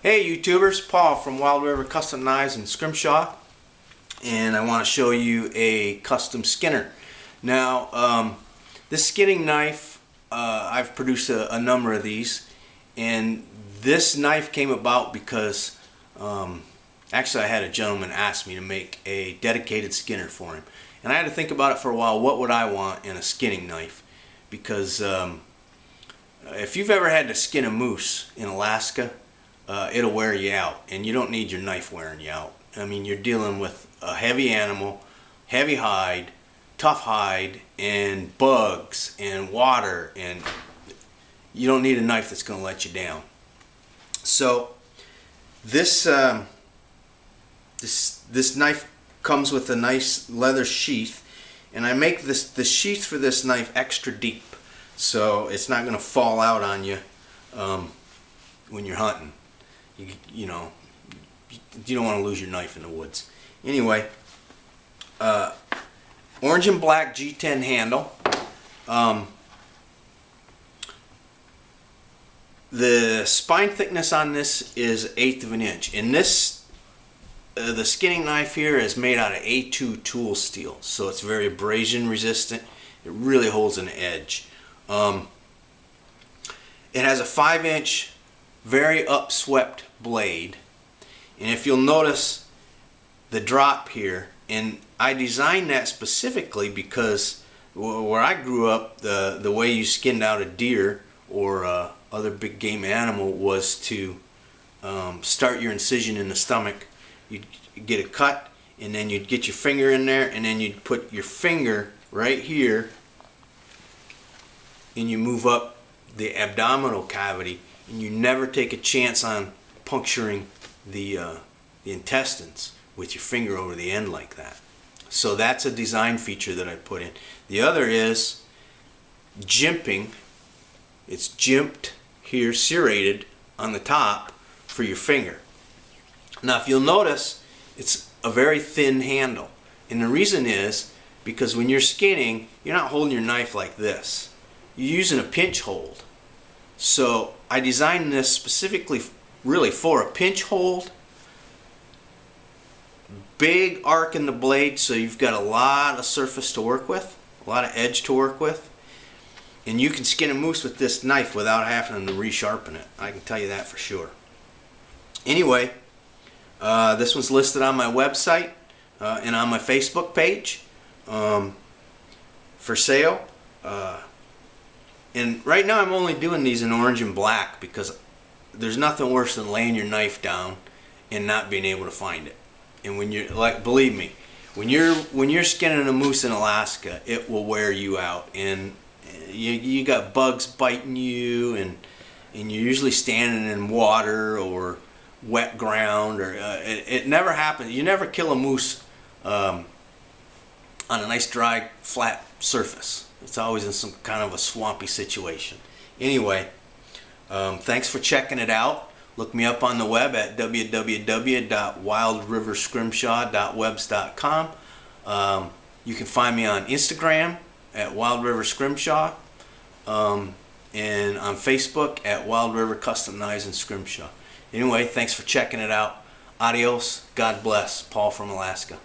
Hey YouTubers, Paul from Wild River Custom Knives and Scrimshaw, and I want to show you a custom skinner. Now this skinning knife, I've produced a number of these, and this knife came about because actually I had a gentleman ask me to make a dedicated skinner for him, and I had to think about it for a while. What would I want in a skinning knife? Because if you've ever had to skin a moose in Alaska, it'll wear you out, and you don't need your knife wearing you out. I mean, you're dealing with a heavy animal, heavy hide, tough hide, and bugs and water, and you don't need a knife that's going to let you down. So this this knife comes with a nice leather sheath, and I make the sheath for this knife extra deep, so it's not going to fall out on you when you're hunting. You know, you don't want to lose your knife in the woods. Anyway, orange and black G10 handle. The spine thickness on this is 1/8 of an inch. And this, the skinning knife here is made out of A2 tool steel, so it's very abrasion resistant. It really holds an edge. It has a 5-inch, very upswept blade, and if you'll notice the drop here, and I designed that specifically because where I grew up, the way you skinned out a deer or other big game animal was to start your incision in the stomach. You'd get a cut, and then you'd get your finger in there, and then you'd put your finger right here, and you move up the abdominal cavity, and you never take a chance on puncturing the intestines with your finger over the end like that. So that's a design feature that I put in. The other is jimping. It's jimped here, serrated on the top for your finger. Now if you'll notice, it's a very thin handle, and the reason is because when you're skinning, you're not holding your knife like this. You're using a pinch hold. So I designed this specifically really for a pinch hold, big arc in the blade, so you've got a lot of surface to work with, a lot of edge to work with, and you can skin a moose with this knife without having to resharpen it. I can tell you that for sure. Anyway, this one's listed on my website and on my Facebook page for sale. And right now I'm only doing these in orange and black because there's nothing worse than laying your knife down and not being able to find it. And when you're, like, believe me, when you're skinning a moose in Alaska, it will wear you out, and you got bugs biting you, and you're usually standing in water or wet ground, or it never happens. You never kill a moose on a nice dry flat surface. It's always in some kind of a swampy situation. Anyway, thanks for checking it out. Look me up on the web at www.wildriverscrimshaw.webs.com. You can find me on Instagram at Wild River Scrimshaw, and on Facebook at Wild River Custom Knives and Scrimshaw. Anyway, thanks for checking it out. Adios. God bless. Paul from Alaska.